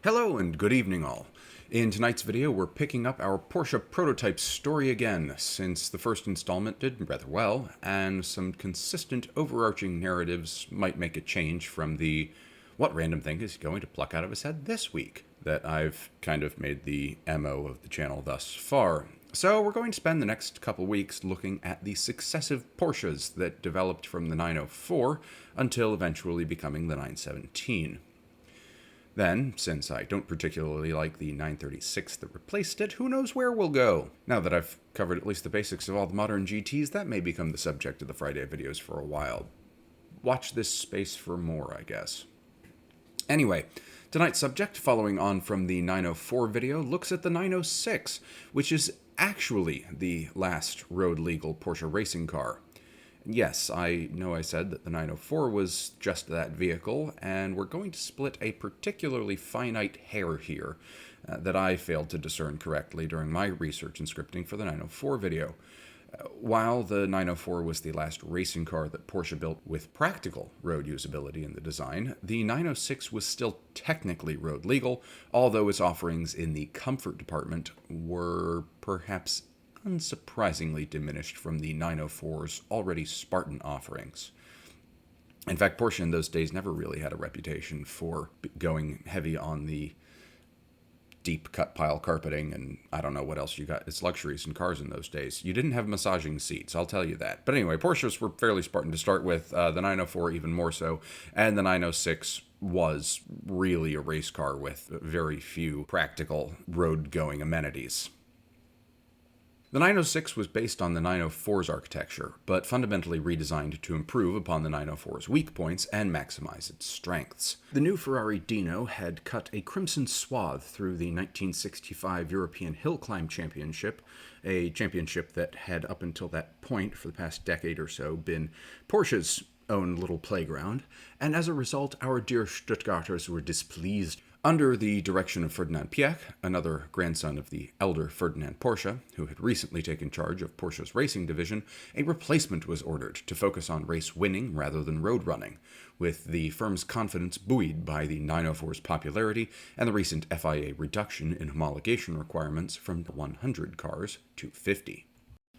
Hello and good evening all. In tonight's video we're picking up our Porsche prototype story again, since the first installment did rather well, and some consistent overarching narratives might make a change from the what random thing is going to pluck out of his head this week that I've kind of made the MO of the channel thus far. So we're going to spend the next couple weeks looking at the successive Porsches that developed from the 904 until eventually becoming the 917. Then, since I don't particularly like the 936 that replaced it, who knows where we'll go? Now that I've covered at least the basics of all the modern GTs, that may become the subject of the Friday videos for a while. Watch this space for more, I guess. Anyway, tonight's subject, following on from the 904 video, looks at the 906, which is actually the last road-legal Porsche racing car. Yes, I know I said that the 904 was just that vehicle, and we're going to split a particularly finite hair here that I failed to discern correctly during my research and scripting for the 904 video. While the 904 was the last racing car that Porsche built with practical road usability in the design, the 906 was still technically road legal, although its offerings in the comfort department were perhaps unsurprisingly diminished from the 904's already Spartan offerings. In fact, Porsche in those days never really had a reputation for going heavy on the deep cut pile carpeting and I don't know what else you got. It's luxuries in cars in those days. You didn't have massaging seats, I'll tell you that. But anyway, Porsches were fairly Spartan to start with, the 904 even more so, and the 906 was really a race car with very few practical road-going amenities. The 906 was based on the 904's architecture, but fundamentally redesigned to improve upon the 904's weak points and maximize its strengths. The new Ferrari Dino had cut a crimson swath through the 1965 European Hill Climb Championship, a championship that had up until that point for the past decade or so been Porsche's own little playground, and as a result our dear Stuttgarters were displeased. Under the direction of Ferdinand Piëch, another grandson of the elder Ferdinand Porsche, who had recently taken charge of Porsche's racing division, a replacement was ordered to focus on race winning rather than road running, with the firm's confidence buoyed by the 904's popularity and the recent FIA reduction in homologation requirements from 100 cars to 50.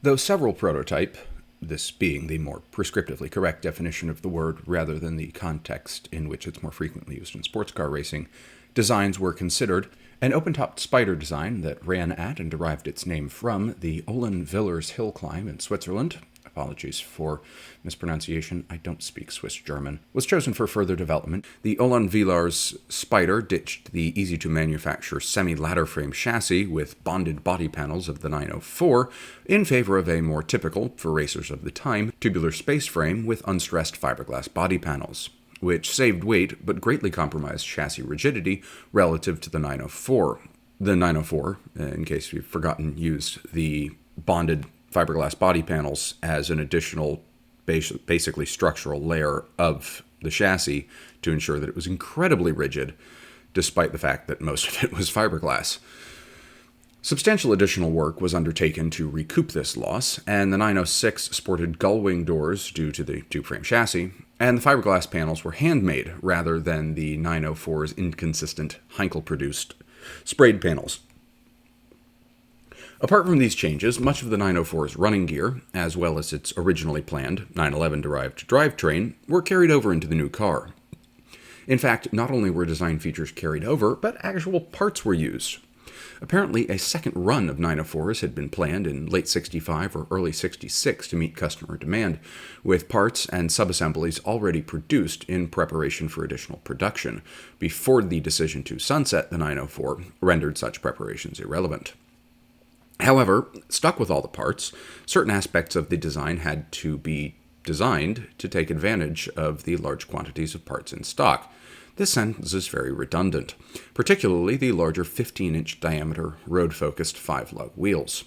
Though several prototype, this being the more prescriptively correct definition of the word rather than the context in which it's more frequently used in sports car racing, designs were considered. An open-topped Spider design that ran at and derived its name from the Ohlen-Villers hill climb in Switzerland, apologies for mispronunciation, I don't speak Swiss German, was chosen for further development. The Ohlen-Villers Spider ditched the easy-to-manufacture semi-ladder frame chassis with bonded body panels of the 904 in favor of a more typical, for racers of the time, tubular space frame with unstressed fiberglass body panels, which saved weight but greatly compromised chassis rigidity relative to the 904. The 904, in case you've forgotten, used the bonded fiberglass body panels as an additional, basically structural layer of the chassis to ensure that it was incredibly rigid, despite the fact that most of it was fiberglass. Substantial additional work was undertaken to recoup this loss, and the 906 sported gull-wing doors due to the tube-frame chassis, and the fiberglass panels were handmade rather than the 904's inconsistent Heinkel-produced sprayed panels. Apart from these changes, much of the 904's running gear, as well as its originally planned 911-derived drivetrain, were carried over into the new car. In fact, not only were design features carried over, but actual parts were used. Apparently, a second run of 904s had been planned in late 65 or early 66 to meet customer demand, with parts and subassemblies already produced in preparation for additional production, before the decision to sunset the 904 rendered such preparations irrelevant. However, stuck with all the parts, certain aspects of the design had to be designed to take advantage of the large quantities of parts in stock. This sentence is very redundant, particularly the larger 15-inch diameter road-focused 5-lug wheels.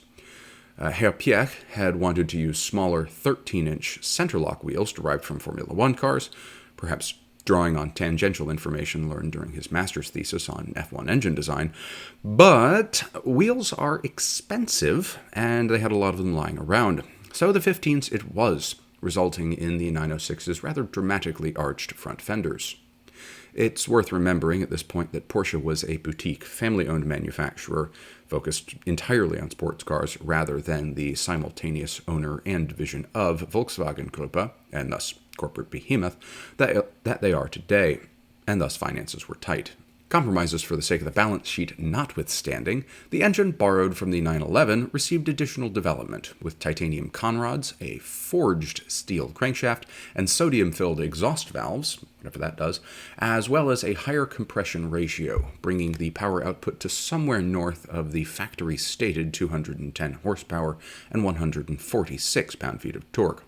Herr Piëch had wanted to use smaller 13-inch center-lock wheels derived from Formula One cars, perhaps drawing on tangential information learned during his master's thesis on F1 engine design, but wheels are expensive, and they had a lot of them lying around. So the 15s it was, resulting in the 906's rather dramatically arched front fenders. It's worth remembering at this point that Porsche was a boutique, family-owned manufacturer focused entirely on sports cars rather than the simultaneous owner and division of Volkswagen Gruppe, and thus corporate behemoth, that they are today, and thus finances were tight. Compromises for the sake of the balance sheet notwithstanding, the engine borrowed from the 911 received additional development, with titanium conrods, a forged steel crankshaft, and sodium-filled exhaust valves, whatever that does, as well as a higher compression ratio, bringing the power output to somewhere north of the factory-stated 210 horsepower and 146 pound-feet of torque,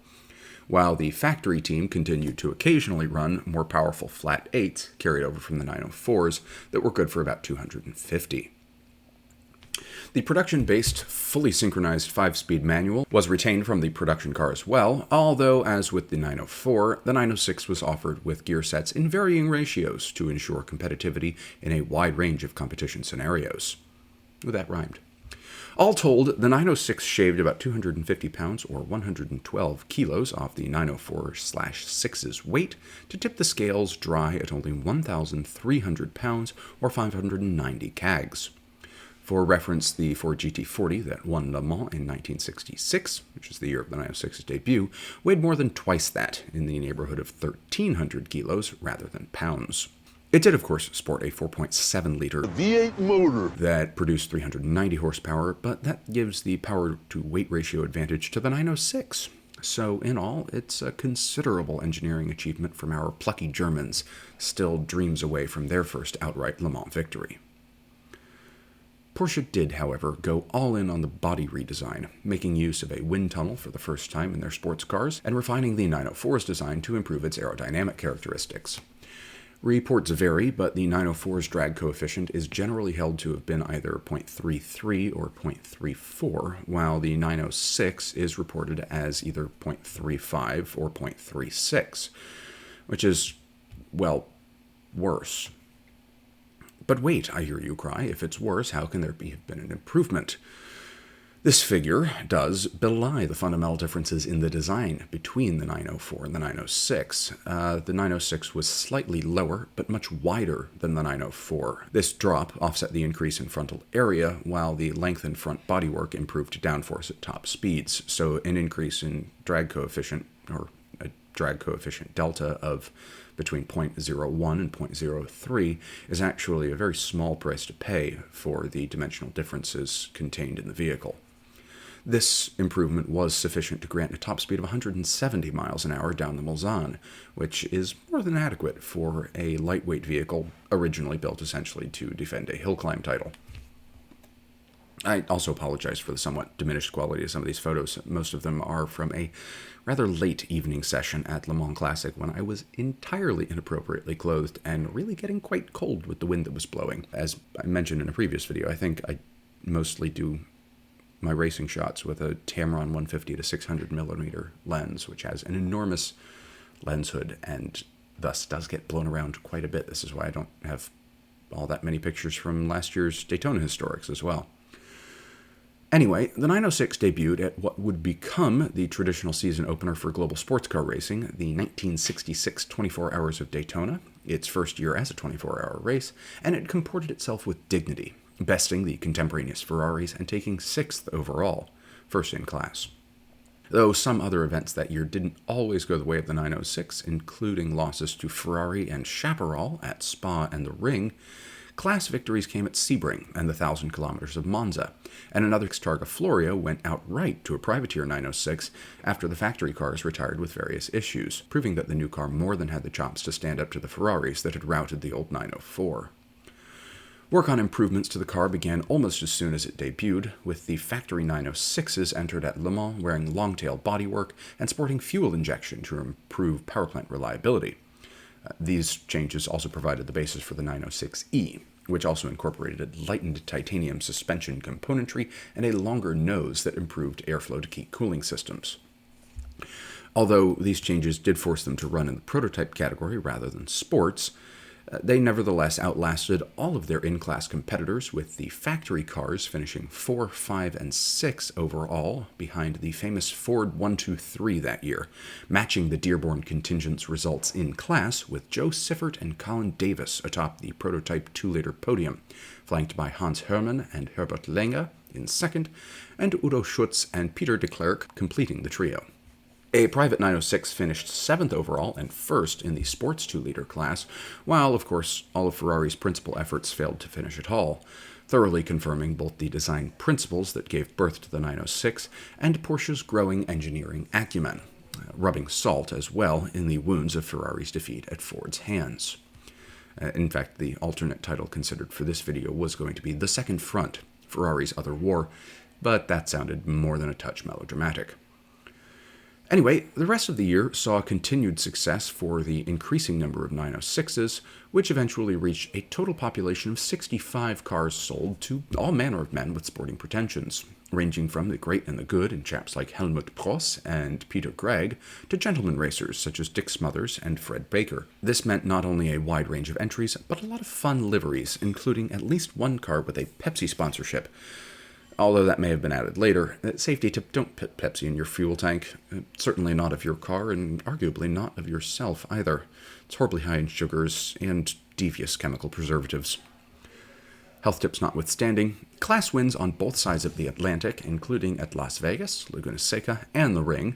while the factory team continued to occasionally run more powerful flat 8s carried over from the 904s that were good for about 250. The production-based, fully synchronized 5-speed manual was retained from the production car as well, although, as with the 904, the 906 was offered with gear sets in varying ratios to ensure competitivity in a wide range of competition scenarios. Ooh, that rhymed. All told, the 906 shaved about 250 pounds or 112 kilos off the 904/6's weight to tip the scales dry at only 1,300 pounds or 590 kgs. For reference, the Ford GT40 that won Le Mans in 1966, which is the year of the 906's debut, weighed more than twice that, in the neighborhood of 1,300 kilos rather than pounds. It did, of course, sport a 4.7-liter V8 motor that produced 390 horsepower, but that gives the power-to-weight ratio advantage to the 906. So, in all, it's a considerable engineering achievement from our plucky Germans, still dreams away from their first outright Le Mans victory. Porsche did, however, go all in on the body redesign, making use of a wind tunnel for the first time in their sports cars, and refining the 904's design to improve its aerodynamic characteristics. Reports vary, but the 904's drag coefficient is generally held to have been either 0.33 or 0.34, while the 906 is reported as either 0.35 or 0.36, which is, well, worse. But wait, I hear you cry, if it's worse, how can there have been an improvement? This figure does belie the fundamental differences in the design between the 904 and the 906. The 906 was slightly lower, but much wider than the 904. This drop offset the increase in frontal area, while the lengthened front bodywork improved downforce at top speeds, so an increase in drag coefficient, or a drag coefficient delta of between 0.01 and 0.03 is actually a very small price to pay for the dimensional differences contained in the vehicle. This improvement was sufficient to grant a top speed of 170 miles an hour down the Mulsanne, which is more than adequate for a lightweight vehicle originally built essentially to defend a hill climb title. I also apologize for the somewhat diminished quality of some of these photos. Most of them are from a rather late evening session at Le Mans Classic when I was entirely inappropriately clothed and really getting quite cold with the wind that was blowing. As I mentioned in a previous video, I think I mostly do my racing shots with a Tamron 150 to 600 millimeter lens, which has an enormous lens hood and thus does get blown around quite a bit. This is why I don't have all that many pictures from last year's Daytona Historics as well. Anyway, the 906 debuted at what would become the traditional season opener for global sports car racing, the 1966 24 Hours of Daytona, its first year as a 24-hour race, and it comported itself with dignity, besting the contemporaneous Ferraris and taking 6th overall, first in class. Though some other events that year didn't always go the way of the 906, including losses to Ferrari and Chaparral at Spa and the Ring, class victories came at Sebring and the 1,000 kilometers of Monza, and another Targa Florio went outright to a privateer 906 after the factory cars retired with various issues, proving that the new car more than had the chops to stand up to the Ferraris that had routed the old 904. Work on improvements to the car began almost as soon as it debuted, with the factory 906s entered at Le Mans wearing long-tail bodywork and sporting fuel injection to improve powerplant reliability. These changes also provided the basis for the 906E, which also incorporated lightened titanium suspension componentry and a longer nose that improved airflow to keep cooling systems. Although these changes did force them to run in the prototype category rather than sports, They nevertheless outlasted all of their in-class competitors, with the factory cars finishing 4, 5, and 6 overall, behind the famous Ford 123 that year, matching the Dearborn contingent's results in class, with Joe Siffert and Colin Davis atop the prototype 2-liter podium, flanked by Hans Hermann and Herbert Lenge in second, and Udo Schutz and Peter de Klerk completing the trio. A private 906 finished 7th overall and 1st in the sports 2-liter class, while, of course, all of Ferrari's principal efforts failed to finish at all, thoroughly confirming both the design principles that gave birth to the 906 and Porsche's growing engineering acumen, rubbing salt as well in the wounds of Ferrari's defeat at Ford's hands. In fact, the alternate title considered for this video was going to be The Second Front, Ferrari's Other War, but that sounded more than a touch melodramatic. Anyway, the rest of the year saw continued success for the increasing number of 906s, which eventually reached a total population of 65 cars sold to all manner of men with sporting pretensions, ranging from the great and the good in chaps like Helmut Pross and Peter Gregg to gentleman racers such as Dick Smothers and Fred Baker. This meant not only a wide range of entries, but a lot of fun liveries, including at least one car with a Pepsi sponsorship. Although that may have been added later. Safety tip, don't put Pepsi in your fuel tank. Certainly not of your car, and arguably not of yourself either. It's horribly high in sugars and devious chemical preservatives. Health tips notwithstanding, class wins on both sides of the Atlantic, including at Las Vegas, Laguna Seca, and the Ring,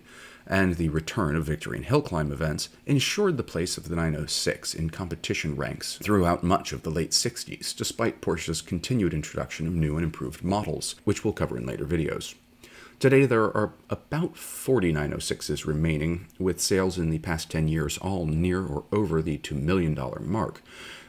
and the return of victory and hill climb events, ensured the place of the 906 in competition ranks throughout much of the late 60s, despite Porsche's continued introduction of new and improved models, which we'll cover in later videos. Today there are about 40 906s remaining, with sales in the past 10 years all near or over the $2 million mark.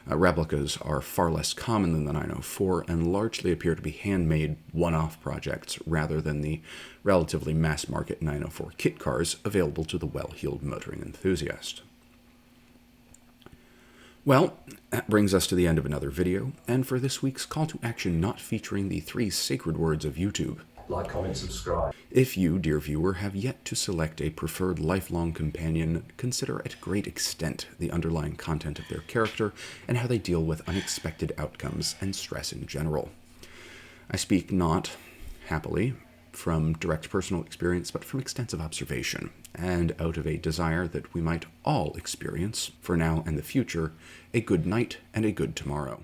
Replicas are far less common than the 904 and largely appear to be handmade one-off projects rather than the relatively mass-market 904 kit cars available to the well-heeled motoring enthusiast. Well, that brings us to the end of another video, and for this week's call to action not featuring the 3 sacred words of YouTube. Like, comment, subscribe. If you, dear viewer, have yet to select a preferred lifelong companion, consider at great extent the underlying content of their character and how they deal with unexpected outcomes and stress in general. I speak not, happily, from direct personal experience, but from extensive observation, and out of a desire that we might all experience, for now and the future, a good night and a good tomorrow.